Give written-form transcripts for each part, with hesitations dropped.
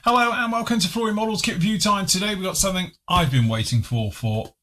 Hello and welcome to Flooring Models Kit Review Time. Today we've got something I've been waiting for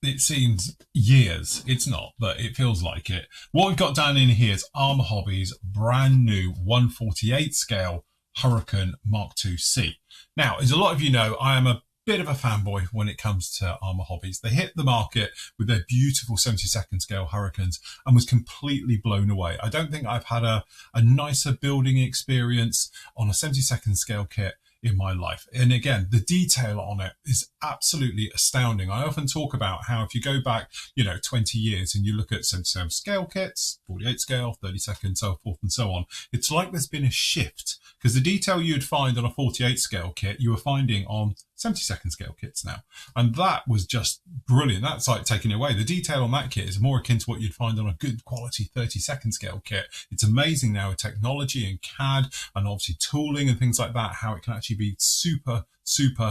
it seems years. It's not, but it feels like it. What we've got down in here is Arma Hobbies brand new 1/48 scale Hurricane Mark II C. Now, as a lot of you know, I am a bit of a fanboy when it comes to Arma Hobbies. They hit the market with their beautiful 72nd scale Hurricanes and was completely blown away. I don't think I've had a nicer building experience on a 72nd scale kit in my life. And again, the detail on it is absolutely astounding. I often talk about how if you go back, 20 years and you look at 77 scale kits, 48 scale, 32nd, so forth and so on, it's like there's been a shift because the detail you'd find on a 48 scale kit, you were finding on 72nd scale kits now. And that was just brilliant. That's like taking it away. The detail on that kit is more akin to what you'd find on a good quality 32nd scale kit. It's amazing now with technology and CAD and obviously tooling and things like that, how it can actually be super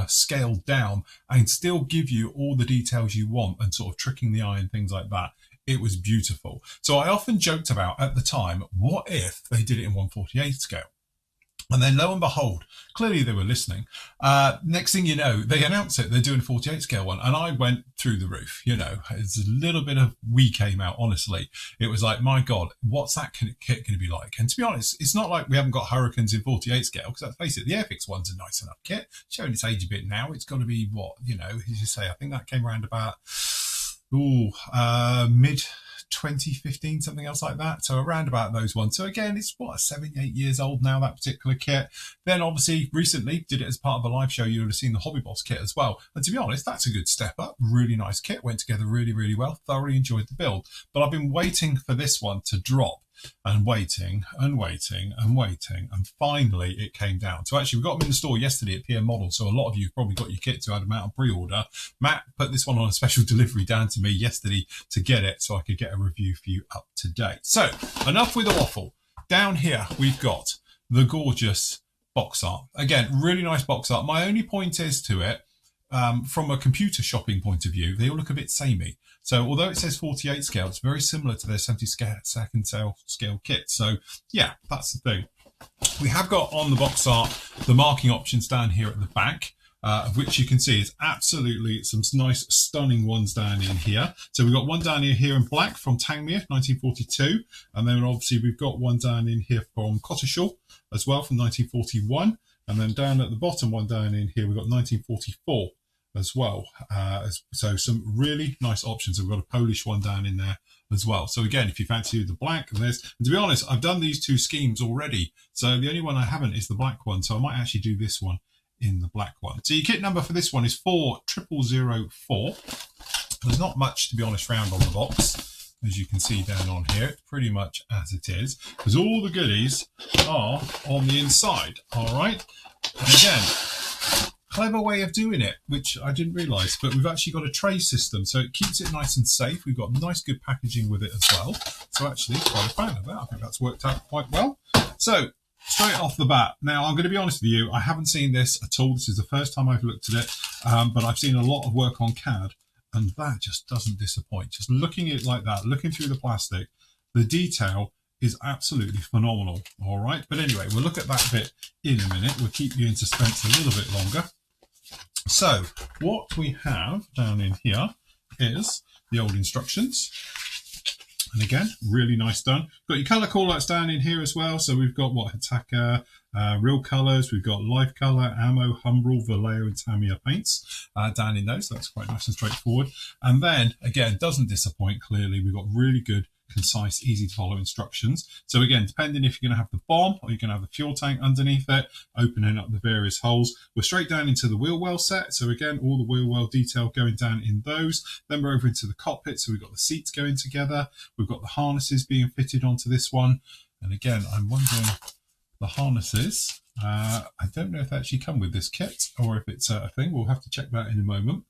scaled down and still give you all the details you want and sort of tricking the eye and things like that. It was beautiful. So I often joked about at the time, what if they did it in 1/48 scale? And then lo and behold, clearly they were listening. Next thing you know, they announced it. They're doing a 48 scale one. And I went through the roof, it's a little bit of we came out, honestly. It was like, my God, what's that kit going to be like? And to be honest, it's not like we haven't got Hurricanes in 48 scale, because let's face it, the Airfix one's a nice enough kit. Showing its age a bit now. It's got to be what, as you say, I think that came around about, mid 2015, something else like that. So around about those ones. So again, it's 7, 8 years old now, that particular kit. Then obviously recently did it as part of a live show. You would have seen the Hobby Boss kit as well. And to be honest, that's a good step up. Really nice kit. Went together really well. Thoroughly enjoyed the build. But I've been waiting for this one to drop. And waiting. And finally it came down. So actually we got them in the store yesterday at PM Model. So a lot of you probably got your kit to had them out on pre-order. Matt put this one on a special delivery down to me yesterday to get it so I could get a review for you up to date. So enough with the waffle. Down here we've got the gorgeous box art. Again, really nice box art. My only point is to it, from a computer shopping point of view, they all look a bit samey. So although it says 48 scale, it's very similar to their 72nd scale kit. So yeah, that's the thing. We have got on the box art the marking options down here at the back, of which you can see is absolutely some nice stunning ones down in here. So we've got one down here in black from Tangmere 1942, and then obviously we've got one down in here from Cotteshaw as well from 1941, and then down at the bottom one down in here we've got 1944 as well. So some really nice options. We've got a Polish one down in there as well. So again, if you fancy the black and this, and to be honest, I've done these two schemes already. So the only one I haven't is the black one. So I might actually do this one in the black one. So your kit number for this one is 40004. There's not much, to be honest, round on the box, as you can see down on here, pretty much as it is, because all the goodies are on the inside. All right. And again, clever way of doing it, which I didn't realise, but we've actually got a tray system, so it keeps it nice and safe. We've got nice, good packaging with it as well. So actually, quite a fan of that. I think that's worked out quite well. So straight off the bat, now I'm going to be honest with you, I haven't seen this at all. This is the first time I've looked at it, but I've seen a lot of work on CAD, and that just doesn't disappoint. Just looking at it like that, looking through the plastic, the detail is absolutely phenomenal. All right, but anyway, we'll look at that bit in a minute. We'll keep you in suspense a little bit longer. So what we have down in here is the old instructions. And again, really nice done. Got your colour callouts down in here as well. So we've got Attacker, real colours. We've got life colour, Ammo, Humbrol, Vallejo and Tamiya paints down in those. So that's quite nice and straightforward. And then again, doesn't disappoint clearly. We've got really good, concise, easy to follow instructions. So again, depending if you're going to have the bomb or you're going to have the fuel tank underneath it, opening up the various holes. We're straight down into the wheel well set. So again, all the wheel well detail going down in those. Then we're over into the cockpit. So we've got the seats going together. We've got the harnesses being fitted onto this one. And again, I'm wondering, the harnesses, I don't know if they actually come with this kit or if it's a thing. We'll have to check that in a moment.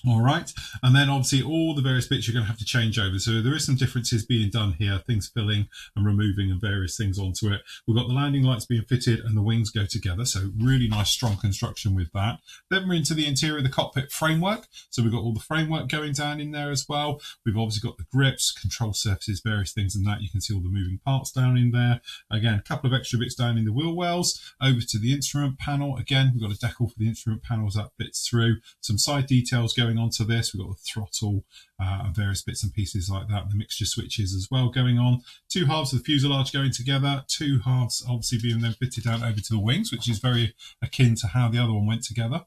All right, and then obviously all the various bits you're going to have to change over. So there is some differences being done here, things filling and removing and various things onto it. We've got the landing lights being fitted and the wings go together, so really nice strong construction with that. Then we're into the interior of the cockpit framework, so we've got all the framework going down in there as well. We've obviously got the grips, control surfaces, various things and that. You can see all the moving parts down in there. Again, a couple of extra bits down in the wheel wells. Over to the instrument panel, again we've got a decal for the instrument panels that fits through. Some side details going onto this. We've got the throttle and various bits and pieces like that, the mixture switches as well going on. Two halves of the fuselage going together, two halves obviously being then fitted down over to the wings, which is very akin to how the other one went together.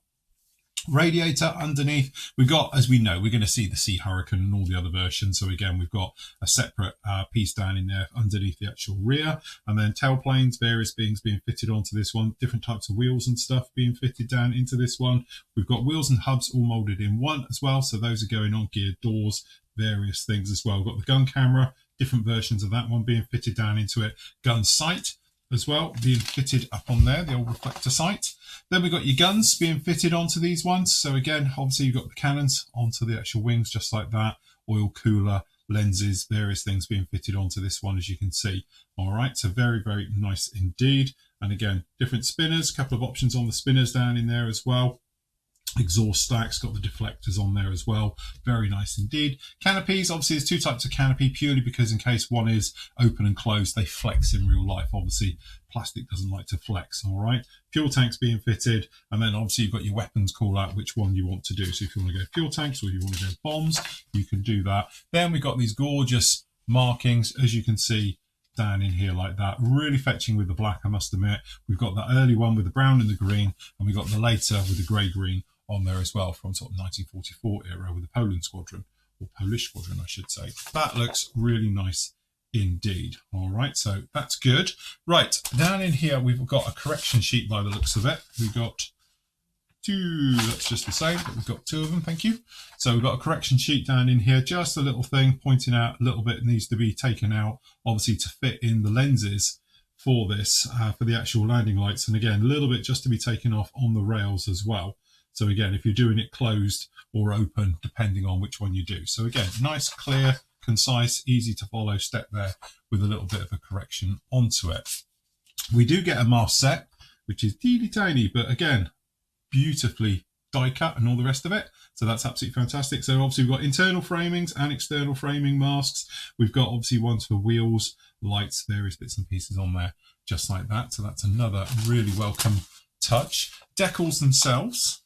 Radiator underneath, we've got, as we know, we're going to see the Sea Hurricane and all the other versions. So again, we've got a separate piece down in there underneath the actual rear, and then tailplanes, various things being fitted onto this one, different types of wheels and stuff being fitted down into this one. We've got wheels and hubs all molded in one as well, so those are going on, geared doors, various things as well. We've got the gun camera, different versions of that one being fitted down into it. Gun sight as well being fitted up on there, the old reflector sight. Then we've got your guns being fitted onto these ones. So again, obviously you've got the cannons onto the actual wings just like that. Oil cooler, lenses, various things being fitted onto this one, as you can see. All right, so very, very nice indeed. And again, different spinners, a couple of options on the spinners down in there as well. Exhaust stacks, got the deflectors on there as well. Very nice indeed. Canopies, obviously there's two types of canopy, purely because in case one is open and closed, they flex in real life. Obviously plastic doesn't like to flex. All right, fuel tanks being fitted, and then obviously you've got your weapons call out which one you want to do. So if you want to go fuel tanks or you want to go bombs, you can do that. Then we've got these gorgeous markings, as you can see down in here like that, really fetching with the black, I must admit. We've got the early one with the brown and the green, and we've got the later with the grey green on there as well, from sort of 1944 era with the Poland squadron, or Polish squadron I should say. That looks really nice indeed. All right, so that's good. Right, down in here we've got a correction sheet by the looks of it. We've got two, that's just the same, but we've got two of them, thank you. So we've got a correction sheet down in here, just a little thing pointing out a little bit needs to be taken out, obviously to fit in the lenses for this, for the actual landing lights. And again, a little bit just to be taken off on the rails as well. So again, if you're doing it closed or open, depending on which one you do. So again, nice, clear, concise, easy to follow step there with a little bit of a correction onto it. We do get a mast set, which is teeny tiny, but again, beautifully die cut and all the rest of it. So that's absolutely fantastic. So obviously we've got internal framings and external framing masks. We've got obviously ones for wheels, lights, various bits and pieces on there, just like that. So that's another really welcome touch. Decals themselves,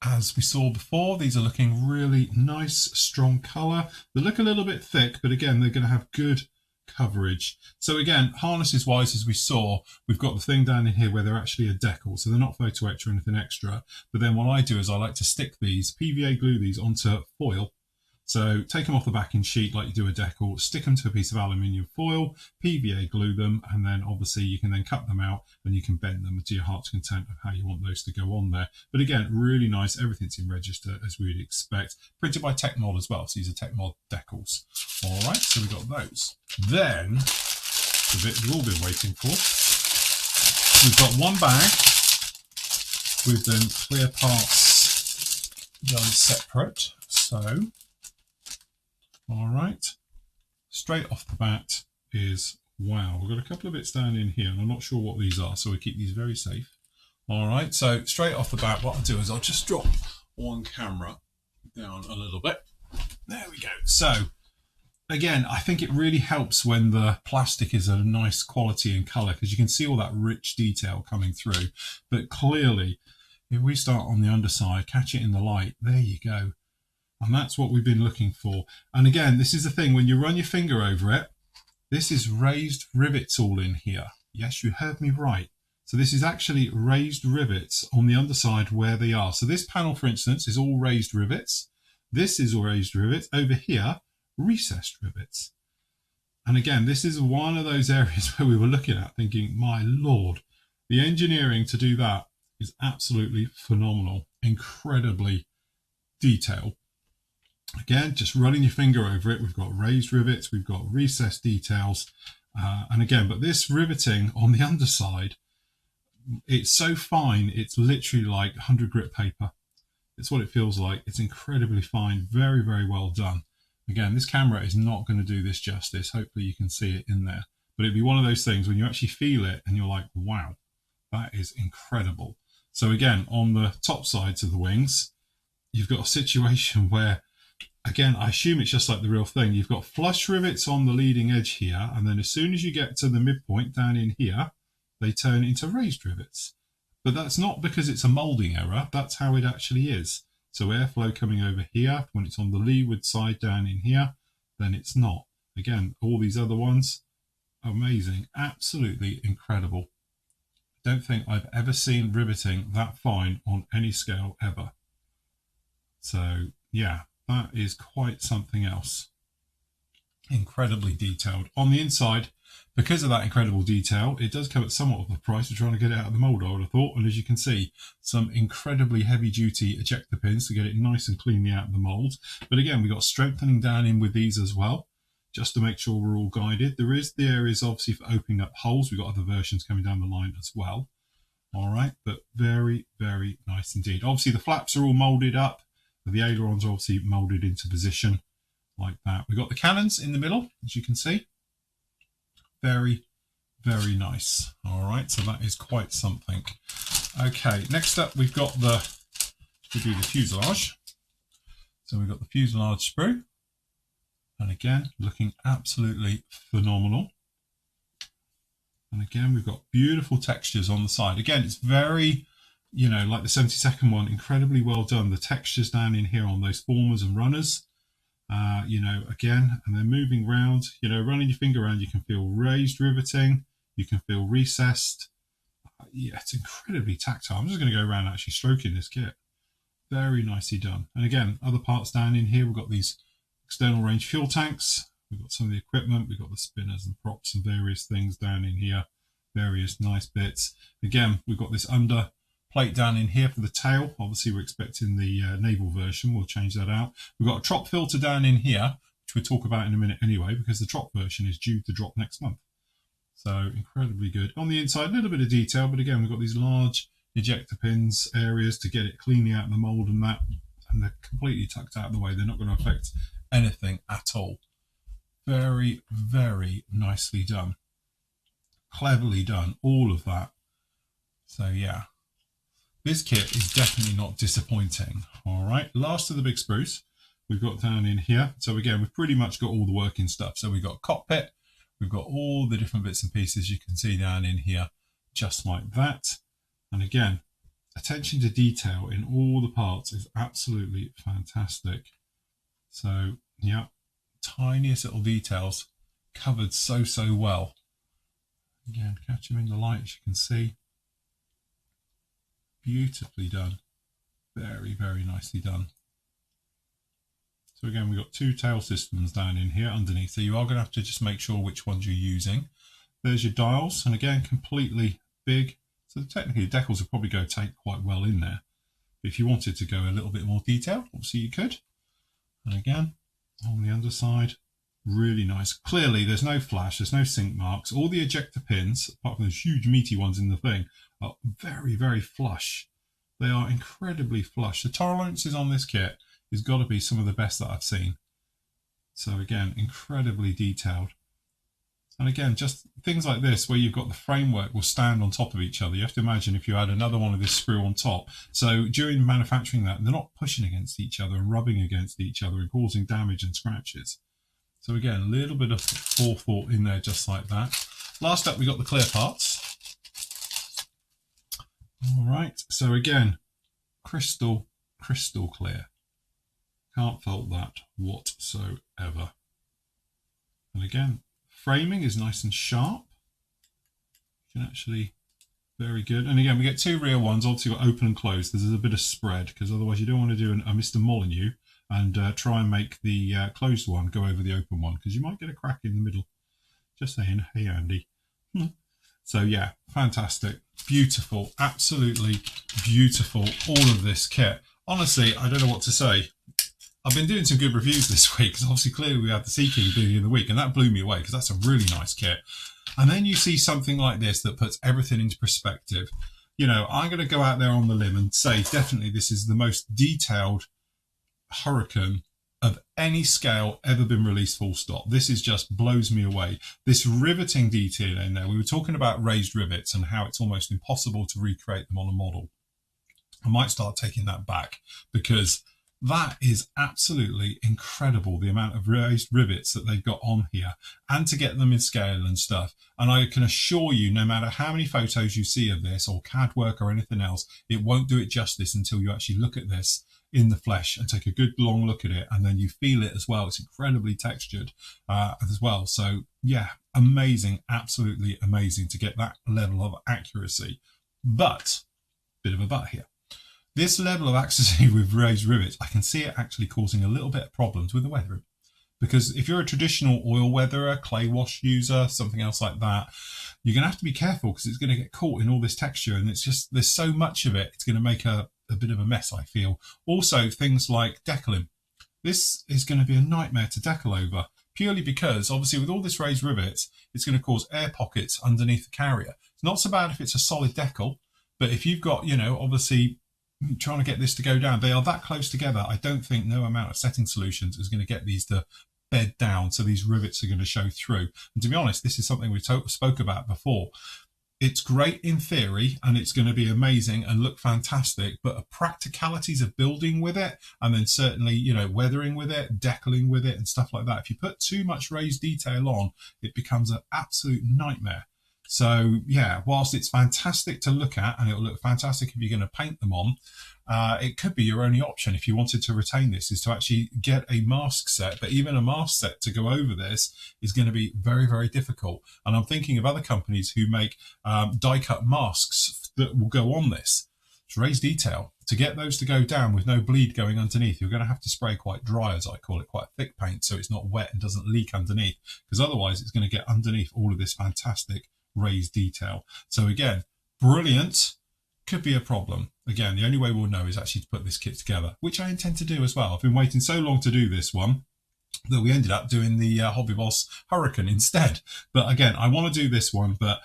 as we saw before, these are looking really nice, strong colour. They look a little bit thick, but again, they're going to have good coverage. So again, harnesses wise, as we saw, we've got the thing down in here where they're actually a decal, so they're not photo etch or anything extra. But then what I do is I like to stick these, PVA glue these onto foil. So take them off the backing sheet like you do a decal, stick them to a piece of aluminium foil, PVA glue them, and then obviously you can then cut them out and you can bend them to your heart's content of how you want those to go on there. But again, really nice. Everything's in register as we'd expect. Printed by Techmod as well. So these are Techmod decals. All right, so we've got those. Then, the bit we've all been waiting for. We've got one bag with them clear parts done separate. So, all right, straight off the bat is, wow, we've got a couple of bits down in here and I'm not sure what these are, so we keep these very safe. All right, so straight off the bat, what I'll do is I'll just drop one camera down a little bit. There we go. So again, I think it really helps when the plastic is of nice quality and colour, because you can see all that rich detail coming through. But clearly, if we start on the underside, catch it in the light, there you go. And that's what we've been looking for. And again, this is the thing, when you run your finger over it, this is raised rivets all in here. Yes, you heard me right. So this is actually raised rivets on the underside where they are. So this panel, for instance, is all raised rivets. This is all raised rivets. Over here, recessed rivets. And again, this is one of those areas where we were looking at thinking, my Lord, the engineering to do that is absolutely phenomenal. Incredibly detailed. Again, just running your finger over it, we've got raised rivets, we've got recessed details. And again, but this riveting on the underside, It's so fine, it's literally like 100 grit paper. It's what it feels like. It's incredibly fine, very, very well done. Again, this camera is not going to do this justice. Hopefully you can see it in there. But it'd be one of those things when you actually feel it and you're like, wow, that is incredible. So again, on the top sides of the wings, you've got a situation where, again, I assume it's just like the real thing. You've got flush rivets on the leading edge here, and then as soon as you get to the midpoint down in here, they turn into raised rivets. But that's not because it's a moulding error, that's how it actually is. So airflow coming over here, when it's on the leeward side down in here, then it's not. Again, all these other ones, amazing, absolutely incredible. Don't think I've ever seen riveting that fine on any scale ever. So yeah, that is quite something else. Incredibly detailed. On the inside, because of that incredible detail, it does come at somewhat of a price. We're trying to get it out of the mould, I would have thought. And as you can see, some incredibly heavy duty ejector pins to get it nice and cleanly out of the mould. But again, we've got strengthening down in with these as well, just to make sure we're all guided. There is the areas obviously for opening up holes. We've got other versions coming down the line as well. All right, but very, very nice indeed. Obviously the flaps are all moulded up. The ailerons are obviously moulded into position like that. We've got the cannons in the middle, as you can see. Very, very nice. All right, so that is quite something. Okay, next up we've got the fuselage. So we've got the fuselage sprue. And again, looking absolutely phenomenal. And again, we've got beautiful textures on the side. Again, it's very, you know, like the 72nd one, incredibly well done. The textures down in here on those formers and runners. You know, again, and they're moving around, you know, running your finger around, you can feel raised riveting, you can feel recessed. Yeah, it's incredibly tactile. I'm just going to go around actually stroking this kit. Very nicely done. And again, other parts down in here, we've got these external range fuel tanks, we've got some of the equipment, we've got the spinners and props and various things down in here, various nice bits. Again, we've got this under plate down in here for the tail. Obviously we're expecting the naval version, we'll change that out. We've got a trop filter down in here, which we'll talk about in a minute anyway, because the trop version is due to drop next month. So incredibly good. On the inside, a little bit of detail, but again, we've got these large ejector pins areas to get it cleanly out of the mould and that, and they're completely tucked out of the way. They're not going to affect anything at all. Very, very nicely done. Cleverly done, all of that. So yeah. This kit is definitely not disappointing. All right, last of the big spruce we've got down in here. So again, we've pretty much got all the working stuff. So we've got cockpit, we've got all the different bits and pieces you can see down in here, just like that. And again, attention to detail in all the parts is absolutely fantastic. So yeah, tiniest little details covered so well. Again, catch them in the light, as you can see. Beautifully done. Very, very nicely done. So again, we've got two tail systems down in here underneath. So you are going to have to just make sure which ones you're using. There's your dials, and again, completely big. So technically the decals would probably take quite well in there. But if you wanted to go a little bit more detail, obviously you could. And again, on the underside, really nice. Clearly there's no flash, there's no sink marks. All the ejector pins, apart from those huge meaty ones in the thing, are very, very flush. They are incredibly flush. The tolerances on this kit has got to be some of the best that I've seen. So again, incredibly detailed. And again, just things like this where you've got the framework will stand on top of each other. You have to imagine if you had another one of this sprue on top. So during manufacturing that, they're not pushing against each other and rubbing against each other and causing damage and scratches. So again, a little bit of forethought in there just like that. Last up, we got the clear parts. All right, so again, crystal clear. Can't fault that whatsoever. And again, framing is nice and sharp. You can actually, very good. And again, we get two rear ones. Obviously, we've got open and closed. There's a bit of spread because otherwise you don't want to do a Mr. Molyneux and try and make the closed one go over the open one because you might get a crack in the middle. Just saying, hey Andy. So yeah, fantastic, beautiful, absolutely beautiful, all of this kit. Honestly, I don't know what to say. I've been doing some good reviews this week because obviously clearly we had the Sea King beginning of the week and that blew me away because that's a really nice kit. And then you see something like this that puts everything into perspective. you know, I'm going to go out there on the limb and say definitely this is the most detailed Hurricane of any scale ever been released, full stop. This is just blows me away. This riveting detail in there. We were talking about raised rivets and how it's almost impossible to recreate them on a model. I might start taking that back, because that is absolutely incredible, the amount of raised rivets that they've got on here, and to get them in scale and stuff. And I can assure you, no matter how many photos you see of this or CAD work or anything else, it won't do it justice until you actually look at this in the flesh and take a good long look at it, and then you feel it as well. It's incredibly textured as well. So yeah, amazing, absolutely amazing to get that level of accuracy. But, bit of a but here. This level of accuracy with raised rivets, I can see it actually causing a little bit of problems with the weathering. Because if you're a traditional oil weatherer, clay wash user, something else like that, you're going to have to be careful, because it's going to get caught in all this texture, and it's just, there's so much of it, it's going to make a bit of a mess, I feel. Also, things like decaling. This is going to be a nightmare to decal over, purely because, obviously, with all this raised rivets, it's going to cause air pockets underneath the carrier. It's not so bad if it's a solid decal, but if you've got, you know, obviously, trying to get this to go down, they are that close together. I don't think no amount of setting solutions is going to get these to bed down, so these rivets are going to show through. And to be honest, this is something we spoke about before. It's great in theory, and it's going to be amazing and look fantastic, but the practicalities of building with it, and then certainly, you know, weathering with it, decaling with it and stuff like that, if you put too much raised detail on, it becomes an absolute nightmare. So yeah, whilst it's fantastic to look at, and it'll look fantastic if you're going to paint them on, it could be your only option if you wanted to retain this, is to actually get a mask set. But even a mask set to go over this is going to be very, very difficult. And I'm thinking of other companies who make die cut masks that will go on this. It's raised detail. To get those to go down with no bleed going underneath, you're going to have to spray quite dry, as I call it, quite thick paint, so it's not wet and doesn't leak underneath, because otherwise it's going to get underneath all of this fantastic raised detail. So again, brilliant, could be a problem. Again, the only way we'll know is actually to put this kit together, which I intend to do as well. I've been waiting so long to do this one that we ended up doing the Hobby Boss Hurricane instead. But again, I want to do this one, but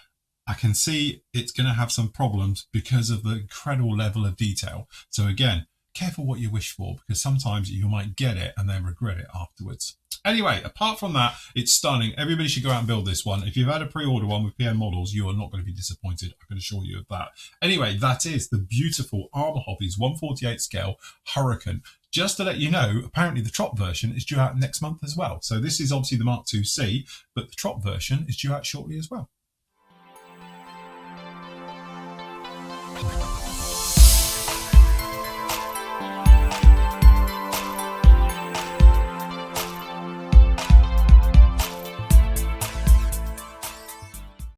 I can see it's going to have some problems because of the incredible level of detail. So again, careful what you wish for, because sometimes you might get it and then regret it afterwards. Anyway, apart from that, it's stunning. Everybody should go out and build this one. If you've had a pre-order one with PM models, you are not going to be disappointed. I can assure you of that. Anyway, that is the beautiful Arma Hobbies 1/48 scale Hurricane. Just to let you know, apparently the Trop version is due out next month as well. So this is obviously the Mark IIc, but the Trop version is due out shortly as well.